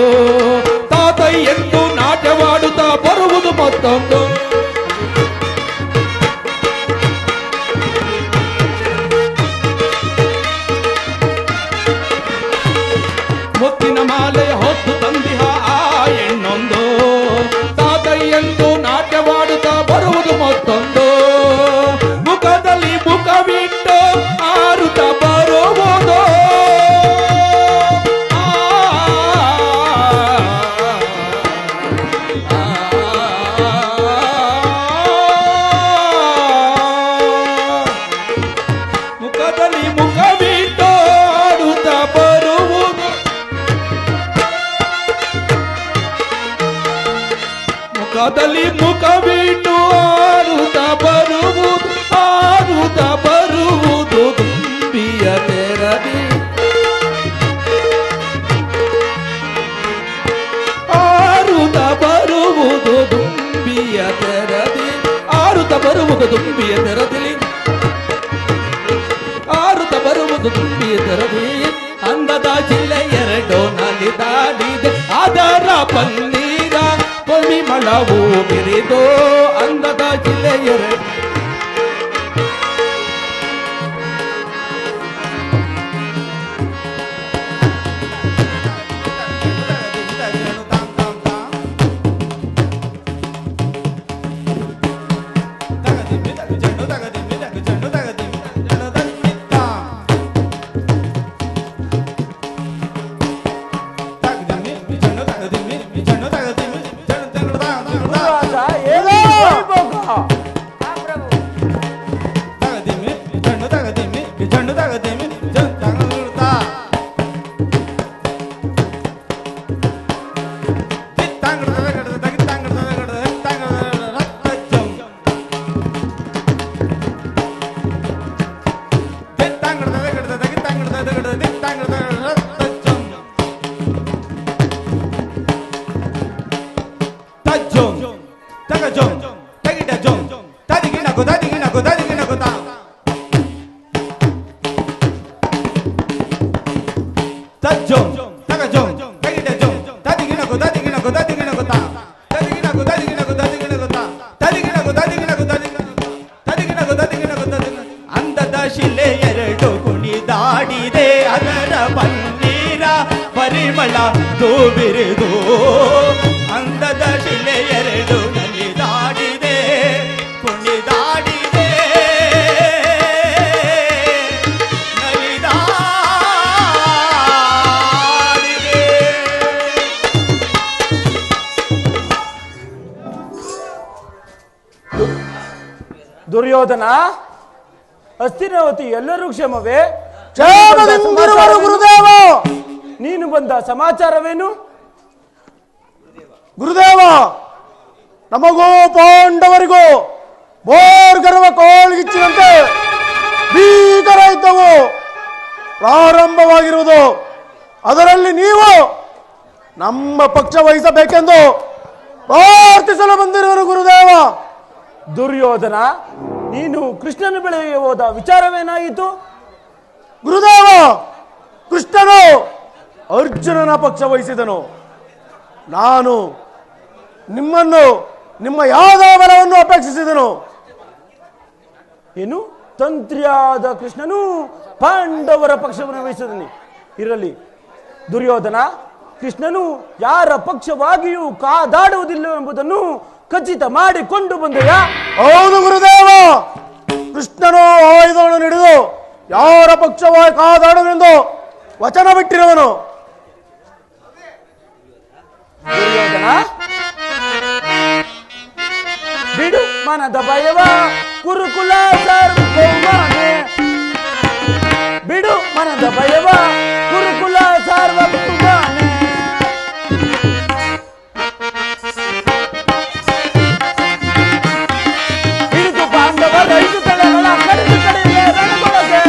ತಾತೈ ಎಂದು ನಾಟ್ಯವಾಡುತ್ತಾ ಬರುವುದು ಮತ್ತೊಂದು. ಮುತ್ತಿನ ಮಾಲೆಯ ಹೊತ್ತು ತಂದಿಹ ಆ ಹೆಣ್ಣೊಂದು, ತಾತೈ ಎಂದು ನಾಟ್ಯವಾಡುತ್ತಾ ಬರುವುದು ಮತ್ತೊಂದು. ಮುಖದಲ್ಲಿ ಮುಖವಿಟ್ಟು ಆರುತ್ತ ಬರುವುದು. ಮುಖದಲ್ಲಿ ಮುಖವಿಟ್ಟು ಆಡುತ್ತ ಬರುವುದು. ಮುಖದಲ್ಲಿ ಮುಖವಿಟ್ಟು ಆಡುತ್ತ ಬರುವುದು, ಆಡುತ್ತ ಬರುವುದು ತುಂಬಿಯ ತೆರದಿ. ಆರುತ್ತ ಬರುವುದು ತುಂಬಿಯ ತೆರದಿ, ಆರುತ್ತ ಬರುವುದು ತುಂಬಿಯ ತೆರದಿಲಿ, ಆರುತ್ತ ಬರುವುದು ತುಂಬಿಯ ತೆರದಿ. ಅಂದದ ಶಿಲೆ ಎರಡು ನಲಿದಾಡಿದೆ, ಅದರ ಪನ್ನೀರ ಪರಿಮಳವು ಬಿರಿದು. ಅಂದದ ಶಿಲೆ ಎರಡು ಏನೋ ವೈಭೋಗ. ಅಂದದ ಶಿಲೆ ಎರಡು ಕುಣಿದಾಡಿದೆ ಅದರ ಪನ್ನೀರ ಪರಿಮಳ ತೂಬಿರಿದು ಅಂದದ ಶಿಲೆ ಎರಡು ನಲಿದಾಡಿದೆ ಕುಣಿದಾಡಿದೆ ನಲಿದಾಡಿದೆ. ದುರ್ಯೋಧನ, ಹಸ್ತಿನಾವತಿ ಎಲ್ಲರೂ ಕ್ಷೇಮವೇ? ಕ್ಷೇಮದಿಂದಿರುವರು ಗುರುದೇವ. ನೀನು ಬಂದ ಸಮಾಚಾರವೇನು? ಗುರುದೇವ, ನಮಗೂ ಪಾಂಡವರಿಗೂ ಬೋರ್ಗರ್ವ ಕೋಳ್ಗಿಚ್ಚಿನಂತೆ ಭೀಕರ ಯುದ್ಧವು ಪ್ರಾರಂಭವಾಗಿರುವುದು. ಅದರಲ್ಲಿ ನೀವು ನಮ್ಮ ಪಕ್ಷ ವಹಿಸಬೇಕೆಂದು ಪ್ರಾರ್ಥಿಸಲು ಬಂದಿರುವರು ಗುರುದೇವ. ದುರ್ಯೋಧನ, ನೀನು ಕೃಷ್ಣನ ಬಳಿಗೆ ಹೋದ ವಿಚಾರವೇನಾಯಿತು? ಗುರುದೇವ, ಕೃಷ್ಣನು ಅರ್ಜುನನ ಪಕ್ಷ ವಹಿಸಿದನು. ನಾನು ನಿಮ್ಮನ್ನು ನಿಮ್ಮ ಯಾದವ ಬಲವನ್ನು ಅಪೇಕ್ಷಿಸಿದನು. ಏನು? ತಂತ್ರಿಯಾದ ಕೃಷ್ಣನು ಪಾಂಡವರ ಪಕ್ಷವನ್ನು ವಹಿಸಿದನು. ಇರಲಿ ದುರ್ಯೋಧನ, ಕೃಷ್ಣನು ಯಾರ ಪಕ್ಷವಾಗಿಯೂ ಕಾದಾಡುವುದಿಲ್ಲ ಎಂಬುದನ್ನು ಖಚಿತ ಮಾಡಿಕೊಂಡು ಬಂದೆಯಾ? ಹೌದು ಗುರುದೇವ, ಕೃಷ್ಣನು ಆಯುಧಗಳನ್ನು ಹಿಡಿದು ಯಾರ ಪಕ್ಷವಾಗಿ ಕಾದಾಡುವೆಂದು ವಚನ ಬಿಟ್ಟಿರುವನು. ದುರ್ಯೋಧನ, ಬಿಡು ಮನದ ಭಯವ ಕುರುಕುಲ ಸಾರ್ವಭೌಮನೇ, ಬಿಡು ಮನದ ಭಯವ ಕುರುಕುಲ ಸಾರ್ವಭೌಮನೇ. ಹಿಡಿದು ಪಾಂಡವರ 5 ತಲೆಗಳ ಕಡಿದು ಕಡಿಮೆ ರಣಗೊಳಗೆ,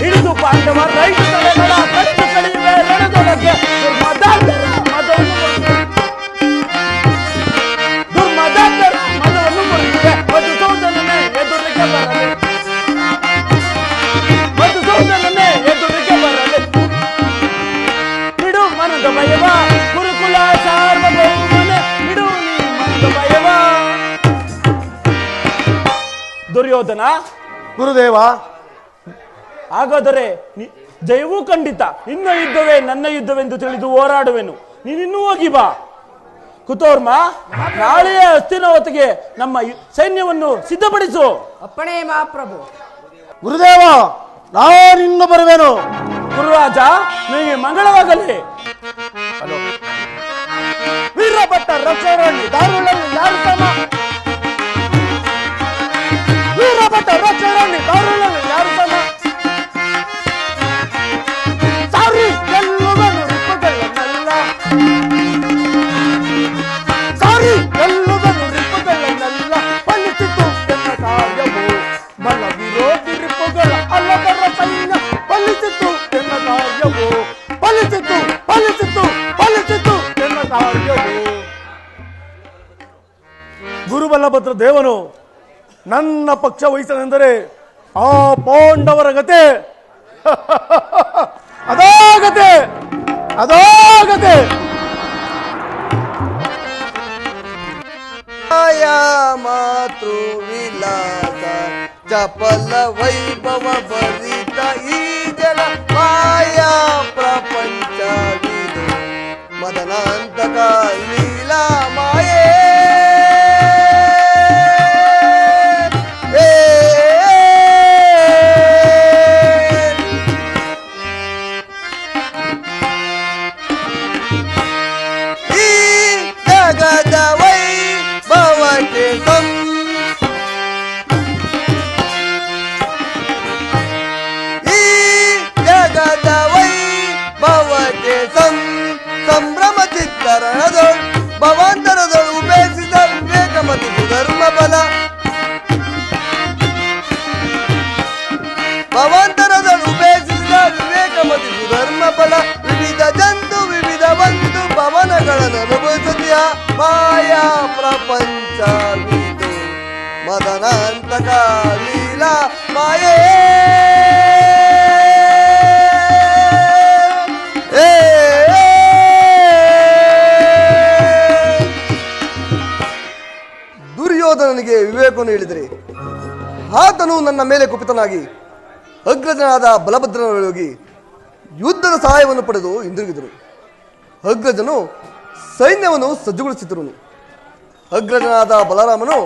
ಹಿಡಿದು ಪಾಂಡವರ 5 ತಲೆಗಳ ಕಡಿದು ಕಡಿಮೆ ರಣಗೊಳಗೆ. ದುರ್ಮದಾಂತರ ಮದವನ್ನು ಮುರಿದಿದೆ. ಮಧುಸೂದನನೇ ಎದುರಿಗೆ ಬರಲಿ, ಮಧುಸೂದನನೇ ಎದುರಿಗೆ ಬರಲಿ. ಬಿಡು ಮನದ ಭಯವ ಗುರುಕುಲ ಸಾರ್ವಭೌಮನೆ, ಬಿಡು ನೀ ಮನದ ಭಯವ. ದುರ್ಯೋಧನ, ಗುರುದೇವ, ಹಾಗಾದರೆ ಜಯವೂ ಖಂಡಿತ. ನಿನ್ನ ಯುದ್ಧವೇ ನನ್ನ ಯುದ್ಧವೆಂದು ತಿಳಿದು ಹೋರಾಡುವೆನು. ನೀನಿನ್ನೂ ಹೋಗಿ ಬಾ. ಕುತೋರ್ಮ, ನಾಳೆಯ ಹಸ್ತಿನಾವತಿಗೆ ನಮ್ಮ ಸೈನ್ಯವನ್ನು ಸಿದ್ಧಪಡಿಸು. ಅಪ್ಪಣೆ ಮಹಾಪ್ರಭು. ಗುರುದೇವ, ನಾನಿನ್ನು ಬರುವೆನು. ಗುರುರಾಜ, ನಿಮಗೆ ಮಂಗಳವಾಗಲಿ. ವೀರಭಟ್ಟ ರಕ್ಷರಣಿ ದಾರುಳಲ್ಲಿ ಯಾರು ಸಮ? ವೀರಭಟ್ಟ ರಕ್ಷರಣಿ ದಾರುಳಲ್ಲಿ ಯಾರು ಸಮ? ಸಾರಿ ಗೆಲ್ಲುವನು ರಿಪ್ಪುಗಳನ್ನೆಲ್ಲ, ಸಾರಿ ಗೆಲ್ಲುವನು ರಿಪ್ಪುಗಳನ್ನೆಲ್ಲ. ಫಲಿಸಿತು ಎನ್ನ ಕಾರ್ಯವು ಬಲ ವಿರೋಧಿ ರಿಪ್ಪುಗಳ ಅಲ್ಲದರ ಸೈನ್ಯ. ಫಲಿಸಿತು ಎನ್ನ ಕಾರ್ಯವು, ಫಲಿಸಿತು ಫಲಿಸಿತು ಫಲಿಸಿತು ಎನ್ನ ಕಾರ್ಯವು. ಗುರುಬಲಭದ್ರ ದೇವನು ನನ್ನ ಪಕ್ಷ ವಹಿಸನೆಂದರೆ ಆ ಪಾಂಡವರ ಗತೆ ಅದಾಗತೆ ಅದಾಗತೆ. ಮಾತೃ ವಿಲಾಸ ಚಪಲ ವೈಭವ ಭರಿತ ಈ ಜನ ಮಾಯಾ ಪ್ರಪಂಚವಿದು ಮದನಾಂತಕ ಲೀಲಾ ಮಾಯೇ. ಸಂಭ್ರಮ ಚಿತ್ತರಣದೊಳ್ ಭವಾಂತರದೊಳು ಉಪೇಕ್ಷಿತ ವಿವೇಕ ಮತ್ತು ಧರ್ಮ ಬಲ ಮಾಯಾ ಪ್ರಪಂಚವಿದು ಮದನಾಂತಕ ಲೀಲಾ ಮಾಯೇ ದುರ್ಯೋಧನನಿಗೆ ವಿವೇಕವನ್ನು ಹೇಳಿದರೆ ಆತನು ನನ್ನ ಮೇಲೆ ಕುಪಿತನಾಗಿ ಅಗ್ರಜನಾದ ಬಲಭದ್ರನೊಳಗೆ ಯುದ್ಧದ ಸಹಾಯವನ್ನು ಪಡೆದು ಹಿಂದಿರುಗಿದರು. ಅಗ್ರಜನು ಸೈನ್ಯವನ್ನು ಸಜ್ಜುಗೊಳಿಸಿದರು. ಅಗ್ರಜನಾದ ಬಲರಾಮನು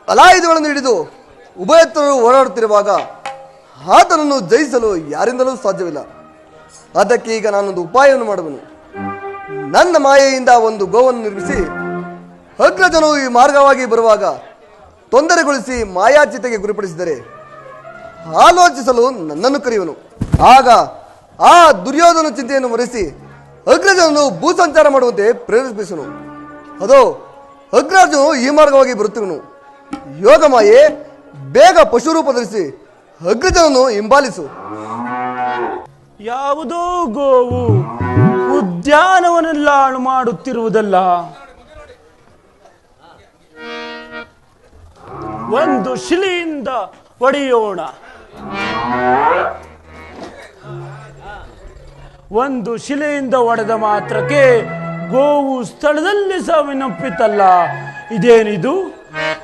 ಅಲಾಯುಧಗಳನ್ನು ಹಿಡಿದು ಉಭಯತರು ಹೋರಾಡುತ್ತಿರುವಾಗ ಆತನನ್ನು ಜಯಿಸಲು ಯಾರಿಂದಲೂ ಸಾಧ್ಯವಿಲ್ಲ. ಅದಕ್ಕೆ ಈಗ ನಾನೊಂದು ಉಪಾಯವನ್ನು ಮಾಡುವೆನು. ನನ್ನ ಮಾಯೆಯಿಂದ ಒಂದು ಗೋವನ್ನು ನಿರ್ಮಿಸಿ ಅಗ್ರಜನು ಈ ಮಾರ್ಗವಾಗಿ ಬರುವಾಗ ತೊಂದರೆಗೊಳಿಸಿ ಮಾಯಾಚಿತೆಗೆ ಗುರಿಪಡಿಸಿದರೆ ಆಲೋಚಿಸಲು ನನ್ನನ್ನು ಕರೆಯುವನು. ಆಗ ಆ ದುರ್ಯೋಧನ ಚಿಂತೆಯನ್ನು ಮರೆಸಿ ಅಗ್ರಜನನ್ನು ಭೂಸಂಚಾರ ಮಾಡುವಂತೆ ಪ್ರೇರೇಪಿಸುವನು. ಅದೋ ಅಗ್ರಜನು ಈ ಮಾರ್ಗವಾಗಿ ಬರುತ್ತಿರುವನು. ಯೋಗ ಮಾಯೆ, ಬೇಗ ಪಶುರೂಪ ಧರಿಸಿ ಅಗ್ರಜನನ್ನು ಹಿಂಬಾಲಿಸು. ಯಾವುದೋ ಗೋವು ಉದ್ಯಾನವನ್ನೆಲ್ಲ ಹಾಳು ಮಾಡುತ್ತಿರುವುದಲ್ಲ. ಒಂದು ಶಿಲೆಯಿಂದ ಹೊಡೆಯೋಣ. ಒಂದು ಶಿಲೆಯಿಂದ ಹೊಡೆದ ಮಾತ್ರಕ್ಕೆ ಗೋವು ಸ್ಥಳದಲ್ಲಿ ಸಾವಿನಪ್ಪಿತಲ್ಲ. ಇದೇನಿದು?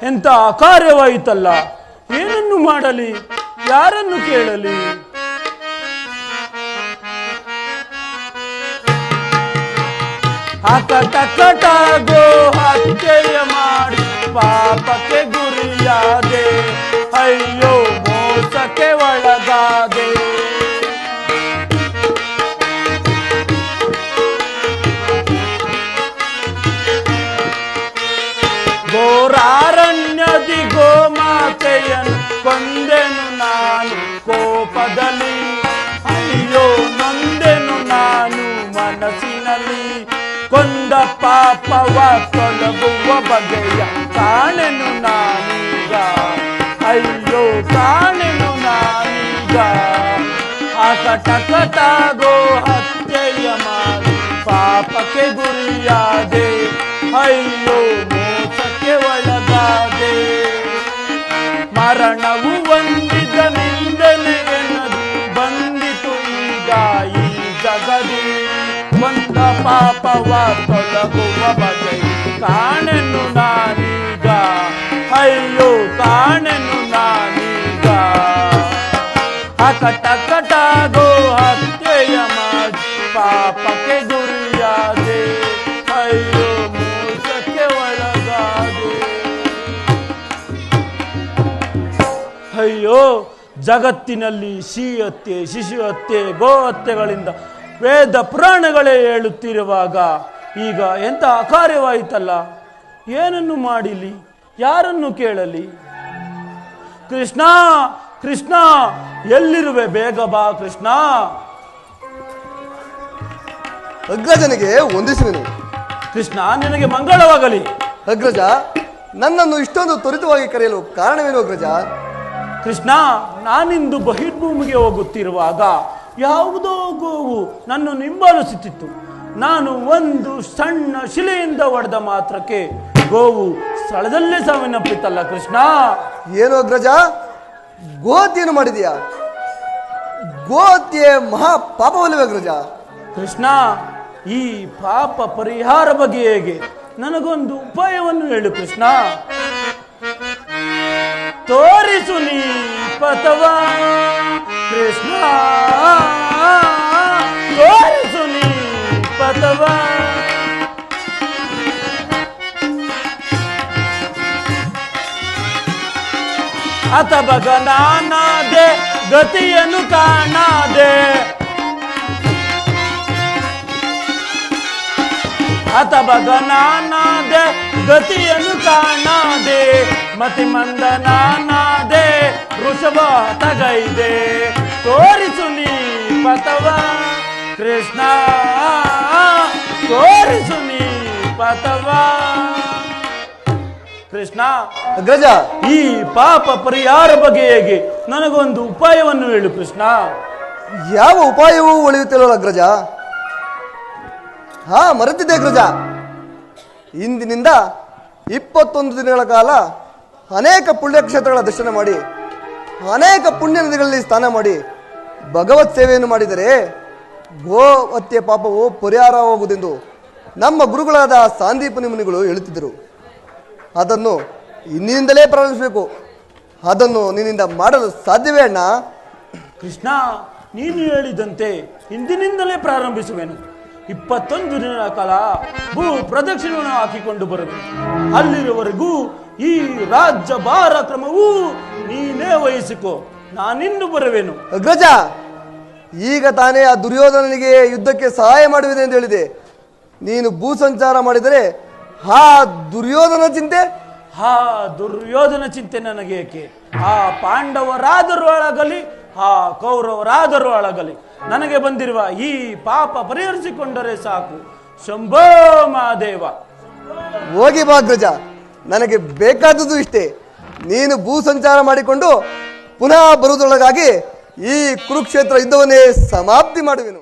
ಎಂತ ಅಕಾರ್ಯವಾಯಿತಲ್ಲ. ಏನನ್ನು ಮಾಡಲಿ? ಯಾರನ್ನು ಕೇಳಲಿ? ಅಕಟಕಟ ಗೋ ಹತ್ಯೆಯ ಮಾಡಿ ಪಾಪಕ್ಕೆ ಗುರಿಯಾದೆ, ಅಯ್ಯೋ ಮೋಸಕ್ಕೆ ಒಳಗಾದೆ. ಘೋರಾರಣ್ಯದಿ ಗೋಮಾತೆಯನ್ನು ಕೊಂದೆನು ನಾನು ಕೋಪದಲ್ಲಿ, ಅಯ್ಯೋ ನೊಂದೆನು ನಾನು ಮನಸ್ಸಿನಲ್ಲಿ. ಕೊಂದ ಪಾಪವ ತೊಲಗುವ ಬಗೆಯ ಕಾಣೆನು ನಾನೀಗ, ಅಯ್ಯೋ ಕಾಣೆನು ನಾನೀಗ. ಅಕಟಕಟ ಗೋ ಹತ್ಯೆಯ ಮಾಡಿ ಪಾಪಕ್ಕೆ ಗುರಿಯಾದೆ, ಅಯ್ಯೋ ಮೋಸಕ್ಕೆ ಒಳಗಾದೆ. ಮರಣವು ಹೊಂದಿದ ನಿಂದನೆ ಎನ್ನದು ಬಂದಿತು ಈಗ ಈ ಜಗದಿ. ಕೊಂದ ಪಾಪವ ತೊಲಗುವ ಬಗೆ ಕಾಣೆನು ನಾನೀಗ, ಅಯ್ಯೋ ಕಾಣೆನು ನಾನೀಗ. ಅಕಟಕಟ ಗೋ ಹತ್ಯೆಯ ಮಾಡಿ ಪಾಪಕ್ಕೆ ಗುರಿಯಾದೆ, ಅಯ್ಯೋ ಮೋಸಕ್ಕೆ ಒಳಗಾದೆ. ಅಯ್ಯೋ ಜಗತ್ತಿನಲ್ಲಿ ಶ್ರೀಹತ್ಯೆ, ಶಿಶು ಹತ್ಯೆ, ಗೋ ಹತ್ಯೆಗಳಿಂದ ವೇದ ಪುರಾಣಗಳೇ ಹೇಳುತ್ತಿರುವಾಗ ಈಗ ಎಂಥ ಅಕಾರ್ಯವಾಯಿತಲ್ಲ. ಏನನ್ನು ಮಾಡಿಲಿ? ಯಾರನ್ನು ಕೇಳಲಿ? ಕೃಷ್ಣ, ಕೃಷ್ಣ ಎಲ್ಲಿರುವೆ? ಬೇಗ ಬಾ ಕೃಷ್ಣ. ಅಗ್ರಜನಿಗೆ ವಂದಿಸುವೆನು. ಕೃಷ್ಣ ನಿನಗೆ ಮಂಗಳವಾಗಲಿ. ಅಗ್ರಜ, ನನ್ನನ್ನು ಇಷ್ಟೊಂದು ತ್ವರಿತವಾಗಿ ಕರೆಯಲು ಕಾರಣವೇನು ಅಗ್ರಜ? ಕೃಷ್ಣ, ನಾನಿಂದು ಬಹಿರ್ಭೂಮಿಗೆ ಹೋಗುತ್ತಿರುವಾಗ ಯಾವುದೋ ಗೋವು ನನ್ನನ್ನು ಹಿಂಬಾಲಿಸುತ್ತಿತ್ತು. ನಾನು ಒಂದು ಸಣ್ಣ ಶಿಲೆಯಿಂದ ಹೊಡೆದ ಮಾತ್ರಕ್ಕೆ ಗೋವು ಸ್ಥಳದಲ್ಲೇ ಸಾವಿನಪ್ಪಿತಲ್ಲ ಕೃಷ್ಣ. ಏನು ಅಗ್ರಜ, ಗೋಹತ್ಯೆಯನ್ನು ಮಾಡಿದೆಯಾ? ಗೋಹತ್ಯೆ ಮಹಾ ಪಾಪವಲ್ಲವೇ ಅಗ್ರಜ? ಕೃಷ್ಣ, ಈ ಪಾಪ ಪರಿಹಾರ ಬಗ್ಗೆ ಹೇಗೆ? ನನಗೊಂದು ಉಪಾಯವನ್ನು ಹೇಳು ಕೃಷ್ಣ. ತೋರಿಸು ನೀ ಪಥವ ಕೃಷ್ಣ, ತೋರಿಸು ನೀ ಪಥವ. ಅಥಬಗ ನಾನಾದೆ ಗತಿಯನ್ನು ಕಾಣಾದೆ, ಅಥಬಗ ನಾನಾದೆ ಗತಿಯನ್ನು ಕಾಣಾದೆ. ಮತಿ ಮಂದ ನಾನಾದೆ ವೃಷಭ ತಗೈದೆ. ತೋರಿಸು ನೀ ಪಥವ ಕೃಷ್ಣ, ತೋರಿಸು ನೀ ಪಥವ. ಕೃಷ್ಣ, ಅಗ್ರಜ, ಈ ಪಾಪ ಪರಿಹಾರ ಬಗ್ಗೆ ಹೇಗೆ? ನನಗೊಂದು ಉಪಾಯವನ್ನು ಹೇಳು ಕೃಷ್ಣ. ಯಾವ ಉಪಾಯವೂ ಉಳಿಯುತ್ತಿಲ್ಲ ಅಗ್ರಜ. ಹಾ, ಮರೆತಿದ್ದೆ ಅಗ್ರಜ. ಇಂದಿನಿಂದ 21 ದಿನಗಳ ಕಾಲ ಅನೇಕ ಪುಣ್ಯಕ್ಷೇತ್ರಗಳ ದರ್ಶನ ಮಾಡಿ, ಅನೇಕ ಪುಣ್ಯ ನದಿಗಳಲ್ಲಿ ಸ್ನಾನ ಮಾಡಿ ಭಗವತ್ ಸೇವೆಯನ್ನು ಮಾಡಿದರೆ ಗೋಹತ್ಯೆ ಪಾಪವು ಪರಿಹಾರವಾಗುವುದೆಂದು ನಮ್ಮ ಗುರುಗಳಾದ ಸಾಂದೀಪನಿ ಮುನಿಗಳು ಹೇಳುತ್ತಿದ್ದರು. ಅದನ್ನು ಇಂದಿನಿಂದಲೇ ಪ್ರಾರಂಭಿಸಬೇಕು. ಅದನ್ನು ನಿನ್ನಿಂದ ಮಾಡಲು ಸಾಧ್ಯವೇ ಅಣ್ಣ? ಕೃಷ್ಣ, ನೀನು ಹೇಳಿದಂತೆ ಇಂದಿನಿಂದಲೇ ಪ್ರಾರಂಭಿಸುವೆನು. 21 ದಿನಗಳ ಕಾಲ ಭೂ ಪ್ರದಕ್ಷಿಣೆಯನ್ನು ಹಾಕಿಕೊಂಡು ಬರುವೆನು. ಅಲ್ಲಿರುವವರೆಗೂ ಈ ರಾಜ್ಯ ಭಾರ ಕ್ರಮವೂ ನೀನೇ ವಹಿಸಿಕೋ, ನಾನಿನ್ನು ಬರುವೆನು. ಅಗ್ರಜ, ಈಗ ತಾನೇ ಆ ದುರ್ಯೋಧನನಿಗೆ ಯುದ್ಧಕ್ಕೆ ಸಹಾಯ ಮಾಡುವಿದೆ ಎಂದು ಹೇಳಿದೆ. ನೀನು ಭೂ ಸಂಚಾರ ಮಾಡಿದರೆ ಆ ದುರ್ಯೋಧನ ಚಿಂತೆ? ಆ ದುರ್ಯೋಧನ ಚಿಂತೆ ನನಗೆ ಏಕೆ? ಆ ಪಾಂಡವರಾದರೂ ಅಳಗಲಿ, ಆ ಕೌರವರಾದರೂ ಅಳಗಲಿ, ನನಗೆ ಬಂದಿರುವ ಈ ಪಾಪ ಪರಿಹರಿಸಿಕೊಂಡರೆ ಸಾಕು. ಶಂಭೋ ಮಹಾದೇವ. ಹೋಗಿ ಬಾ ಅಗ್ರಜ, ನನಗೆ ಬೇಕಾದದ್ದು ಇಷ್ಟೇ. ನೀನು ಭೂ ಸಂಚಾರ ಮಾಡಿಕೊಂಡು ಪುನಃ ಬರುವುದರೊಳಗಾಗಿ ಈ ಕುರುಕ್ಷೇತ್ರ ಯುದ್ಧವನ್ನೇ ಸಮಾಪ್ತಿ ಮಾಡುವೆನು.